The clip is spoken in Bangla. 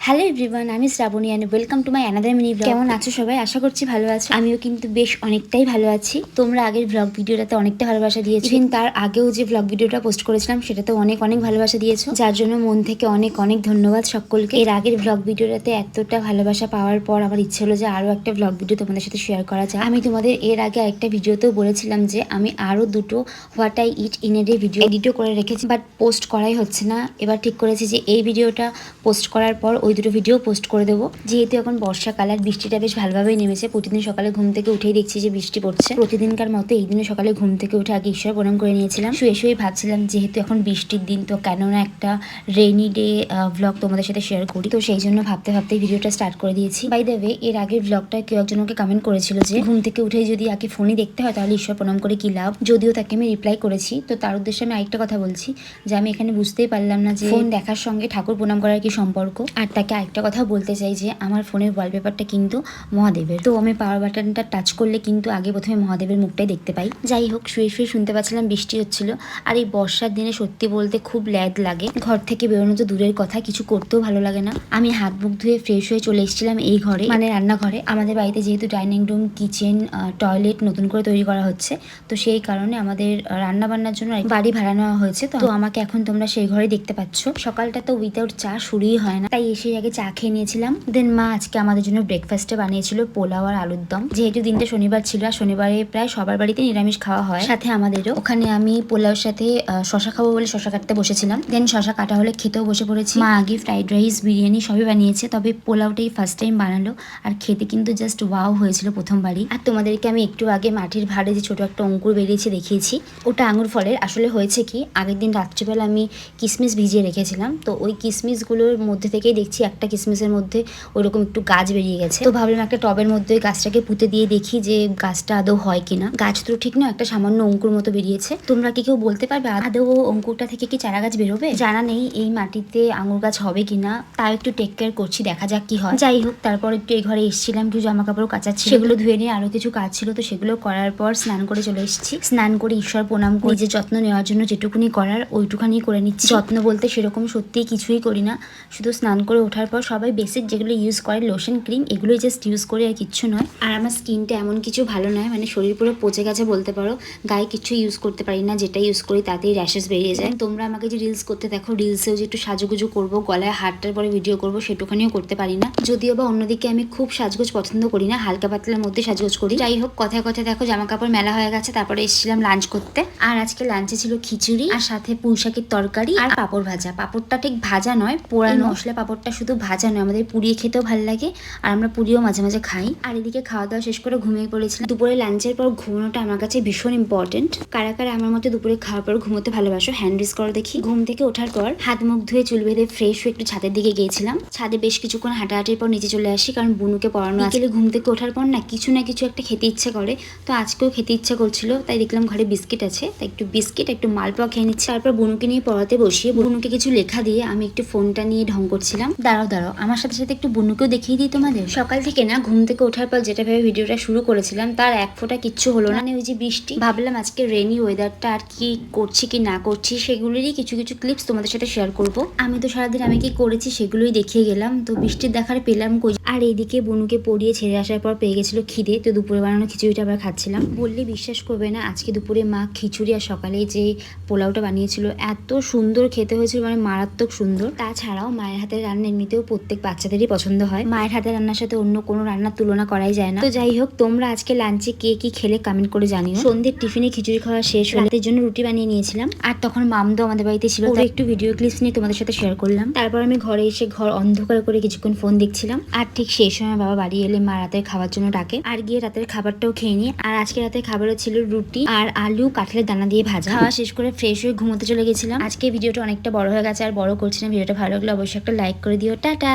হ্যালো এভরিওয়ান, আমি Shrabani and welcome to my another mini blog. কেমন আছো সবাই? আশা করছি ভালো আছো। আমিও কিন্তু বেশ অনেকটাই ভালো আছি। তোমরা আগের ব্লগ ভিডিওটাতে অনেকটা ভালোবাসা দিয়েছো, ইভেন তার আগেও যে ব্লগ ভিডিওটা পোস্ট করেছিলাম সেটাতে অনেক অনেক ভালোবাসা দিয়েছো, যার জন্য মন থেকে অনেক অনেক ধন্যবাদ সকলকে। এর আগের ব্লগ ভিডিওটাতে এতটা ভালোবাসা পাওয়ার পর আমার ইচ্ছে হলো যে আরও একটা ব্লগ ভিডিও তোমাদের সাথে শেয়ার করা যায়। আমি তোমাদের এর আগে একটা ভিডিওতেও বলেছিলাম যে আমি আরও দুটো what I eat in a day video এডিটও করে রেখেছি, বাট পোস্ট করাই হচ্ছে না। এবার ঠিক করেছি যে এই ভিডিওটা পোস্ট করার পর ওই দুটো ভিডিও পোস্ট করে দেবো। যেহেতু এখন বর্ষাকাল আর বৃষ্টিটা বেশ ভালোভাবেই নেমেছে, প্রতিদিন সকালে ঘুম থেকে উঠেই দেখছি যে বৃষ্টি পড়ছে। প্রতিদিনকার মতো এই দিনে সকালে ঘুম থেকে উঠে আগে ঈশ্বর প্রণাম করে নিয়েছিলাম। শুয়ে শুয়ে ভাবছিলাম যেহেতু এখন বৃষ্টির দিন, তো কেন না একটা রেইনি ডে ব্লগ তোমাদের সাথে শেয়ার করি। তো সেই জন্য ভাবতে ভাবতে ভিডিওটা স্টার্ট করে দিয়েছি। বাই দ্য ওয়ে, এর আগের ব্লগটা কেউ একজন ওকে কমেন্ট করেছিল যে ঘুম থেকে উঠেই যদি আগে ফোনই দেখতে হয় তাহলে ঈশ্বর প্রণাম করে কি লাভ। যদিও তাকে আমি রিপ্লাই করেছি, তো তার উদ্দেশ্যে আমি আরেকটা কথা বলছি যে আমি এখানে বুঝতেই পারলাম না যে ফোন দেখার সঙ্গে ঠাকুর প্রণাম করার কি সম্পর্ক। আর তাকে আরেকটা কথা বলতে চাই যে আমার ফোনের ওয়ালপেপারটা কিন্তু মহাদেবের, তো আমি পাওয়ার বাটনটা টাচ করলে কিন্তু আগে প্রথমে মহাদেবের মুখটাই দেখতে পাই। যাই হোক, শুয়ে শুয়ে শুনতে পাচ্ছিলাম বৃষ্টি হচ্ছিল। আর এই বর্ষার দিনে সত্যি বলতে খুব ল্যাদ লাগে। ঘর থেকে বেরোনো তো দূরের কথা, কিছু করতেও ভালো লাগে না। আমি হাত মুখ ধুয়ে ফ্রেশ হয়ে চলে এসেছিলাম এই ঘরে, মানে রান্নাঘরে। আমাদের বাড়িতে যেহেতু ডাইনিং রুম, কিচেন, টয়লেট নতুন করে তৈরি করা হচ্ছে, তো সেই কারণে আমাদের রান্না বান্নার জন্য বাড়ি ভাড়া নেওয়া হয়েছে। তো আমাকে এখন তোমরা সেই ঘরে দেখতে পাচ্ছ। সকালটা তো উইদাউট চা শুরুই হয় না, তাই এসে আগে চা খেয়ে নিয়েছিলাম। দেন মা আজকে আমাদের জন্য ব্রেকফাস্টে বানিয়েছিল পোলাও আর আলুর দম। যেহেতু দিনটা শনিবার ছিল, আর শনিবারে প্রায় সবার বাড়িতে নিরামিষ খাওয়া হয়, সাথে আমাদেরও। ওখানে আমি পোলাওর সাথে শশা খাবো বলে শশা কাটতে বসেছিলাম। দেন শশা কাটা হলে খেতেও বসে পড়েছি। মা আগে ফ্রাইড রাইস, বিরিয়ানি সবই বানিয়েছে, তবে পোলাওটাই ফার্স্ট টাইম বানালো। আর খেতে কিন্তু জাস্ট ওয়াও হয়েছিল প্রথমবারই। আর তোমাদেরকে আমি একটু আগে মাটির ভাঁড়ে যে ছোট একটা অঙ্কুর বেরিয়েছে দেখিয়েছি, ওটা আঙুর ফলের। আসলে হয়েছে কি, আগের দিন রাত্রিবেলা আমি কিশমিশ ভিজিয়ে রেখেছিলাম, তো ওই কিশমিশগুলোর মধ্যে থেকেই দেখছি একটা কিশমিশের মধ্যে ওইরকম একটু গাছ বেরিয়ে গেছে। তো ভাবলাম একটা টবের মধ্যে ওই গাছটাকে পুঁতে দিয়ে দেখি যে গাছটা আদৌ হয় কিনা। গাছ তো ঠিক না, একটা সামান্য অঙ্কুর মতো বেরিয়েছে। তোমরা কি কেউ বলতে পারবে আদৌ অঙ্কুরটা থেকে কি চারা গাছ বেরোবে? জানা নেই এই মাটিতে আঙুর গাছ হবে কিনা, তাও একটু টেক কেয়ার করছি, দেখা যাক কি হয়। যাই হোক, তারপর একটু এই ঘরে এসেছিলাম, কিছু জামা কাপড় কাচার ছিল, সেগুলো ধুয়ে নিয়ে আরো কিছু কাজ ছিল, তো সেগুলো করার পর স্নান করে চলে এসেছি। স্নান করে ঈশ্বর প্রণাম করে নিজের যত্ন নেওয়ার জন্য যেটুকুনি করার ওইটুখানি করে নিচ্ছি। যত্ন বলতে সেরকম সত্যি কিছুই করি না, শুধু স্নান করে ওঠার পর সবাই বেসিক যেগুলো ইউজ করে লোশন, ক্রিম, এগুলোই জাস্ট ইউজ করে, আর কিচ্ছু নয়। আর আমার স্কিনটা এমন কিছু ভালো নয়, মানে শরীর পুরো পচে গেছে বলতে পারো। গায়ে কিছু ইউজ করতে পারি না, যেটা ইউজ করি তাতেই র্যাশেস বেরিয়ে যায়। তোমরা আমাকে যে রিলস করতে দেখো, রিলসেও যে একটু সাজুগুজু করবো, গলায় হাতটার পরে ভিডিও করবো, সেটুখানিও করতে পারি না। যদিও বা অন্যদিকে আমি খুব সাজগোজ পছন্দ করি না, হালকা পাতলার মধ্যে সাজগোজ করি। যাই হোক, কথায় কথায় দেখো জামা কাপড় মেলা হয়ে গেছে। তারপরে এসেছিলাম লাঞ্চ করতে, আর আজকে লাঞ্চে ছিল খিচুড়ি আর সাথে পুঁই শাকের তরকারি আর পাঁপড় ভাজা। পাঁপড়টা ঠিক ভাজা নয়, পোড়ানো। মশলা পাঁপড়টা শুধু ভাজা নয়, আমাদের পুড়িয়ে খেতেও ভালো লাগে, আর আমরা পুড়িয়েও মাঝে মাঝে খাই। আর এদিকে খাওয়া দাওয়া শেষ করে ঘুমিয়ে পড়েছিলাম। দুপুরে লাঞ্চের পর ঘুমানোটা আমার কাছে ভীষণ ইম্পর্টেন্ট। কারা কারা আমার মতো দুপুরে খাওয়ার পর ঘুমোতে ভালোবাসো, হ্যান্ড রেজ করো দেখি। ঘুম থেকে ওঠার পর হাত মুখ ধুয়ে চুল বেঁধে ফ্রেশ হয়ে একটু ছাদের দিকে গিয়েছিলাম। ছাদে বেশ কিছুক্ষণ হাঁটাহাঁটির পর নিচে চলে আসি, কারণ বুনুকে পড়ানো আছে। ঘুম থেকে ওঠার পর না কিছু না কিছু একটা খেতে ইচ্ছে করে, তো আজকেও খেতে ইচ্ছা করছিল, তাই দেখলাম ঘরে বিস্কিট আছে, তাই একটু বিস্কিট একটু মালপোয়া খেয়ে নিচ্ছি। তারপর বুনুকে নিয়ে পড়াতে বসিয়ে বুনুকে কিছু লেখা দিয়ে আমি একটু ফোনটা নিয়ে ঢং করছিলাম। দাঁড়াও দাঁড়াও, আমার সাথে সাথে একটু বুনুকেও দেখিয়ে দিই তোমাদের। সকাল থেকে না ঘুম থেকে ওঠার পর যেটা ভেবে ভিডিওটা শুরু করেছিলাম, তার এক ফোঁটা কিচ্ছু হলো না। ওই যে বৃষ্টি, ভাবলাম আজকে রেনি ওয়েদারটা আর কি করছি কি না করছি সেগুলোরই কিছু কিছু ক্লিপস তোমাদের সাথে শেয়ার করব। আমি তো সারাদিন আমি কি করেছি সেগুলোই দেখিয়ে গেলাম, তো বৃষ্টির দেখার পেলাম কই। আর এইদিকে বুনুকে পড়িয়ে ছেড়ে আসার পর পেয়ে গেছিল খিদে, তো দুপুরে বানানো খিচুড়িটা আবার খাচ্ছিলাম। বললে বিশ্বাস করবে না, আজকে দুপুরে মা খিচুড়ি আর সকালে যে পোলাওটা বানিয়েছিল এত সুন্দর খেতে হয়েছিল, মানে মারাত্মক সুন্দর। তাছাড়াও মায়ের হাতের রান্না এমনিতেও প্রত্যেক বাচ্চাদেরই পছন্দ হয়, মায়ের হাতের রান্নার সাথে অন্য কোনো রান্নার তুলনা করাই যায় না। তো যাই হোক, তোমরা আজকে লাঞ্চে কে কি খেলে কমেন্ট করে জানিও। সন্ধ্যের টিফিনে খিচুড়ি খাওয়া শেষ হলে রাতের জন্য রুটি বানিয়ে নিয়েছিলাম, আর তখন মামদো আমাদের বাড়িতে ছিল, তো একটু ভিডিও ক্লিপস নিয়ে তোমাদের সাথে শেয়ার করলাম। তারপর আমি ঘরে এসে ঘর অন্ধকার করে কিছুক্ষণ ফোন দেখছিলাম, আর ঠিক সেই সময় বাবা বাড়ি এলে মা রাতের খাবার জন্য ডাকে, আর গিয়ে রাতের খাবারটাও খেয়ে নিই। আর আজকে রাতের খাবারও ছিল রুটি আর আলু কাঁঠালের দানা দিয়ে ভাজা। খাওয়া শেষ করে ফ্রেশ হয়ে ঘুমোতে চলে গেছিলাম। আজকে ভিডিওটা অনেকটা বড় হয়ে গেছে, আর বড় করছি না। ভিডিওটা ভালো লাগলে অবশ্যই একটা লাইক করে দিও। টাটা।